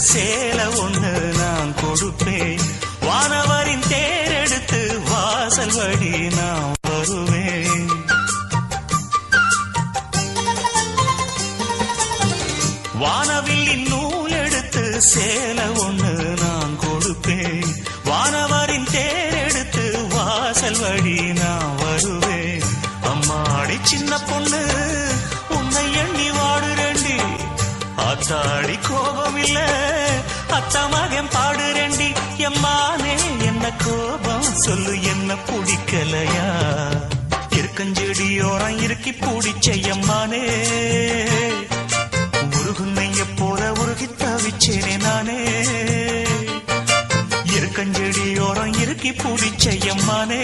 சேலை ஒண்ணு நான் கொடுப்பேன். வானவரின் தேரெடுத்து வாசல் வழி நான் வருவேன். வானவில்லின் நூல் எடுத்து சேலை ஒண்ணு நான் கொடுப்பேன். வானவரின் தேரெடுத்து வாசல் வழி நான் வருவேன். அம்மாடி சின்ன பொண்ணு உன்னை எண்ணி வாடுறேண்டி. ஆத்தாடி கோபம் இல்ல அத்தா மகன் பாடுறேண்டி. எம்மானே என்ன கோபம் சொல்லு, என்ன பிடிக்கலையா? இருக்கஞ்செடியோரம் இருக்கி பிடிச்ச எம்மானே, உருகுன்னைய போல உருகி தவிச்சேனே நானே. இருக்கஞ்செடியோரம் இருக்கி பிடிச்ச எம்மானே,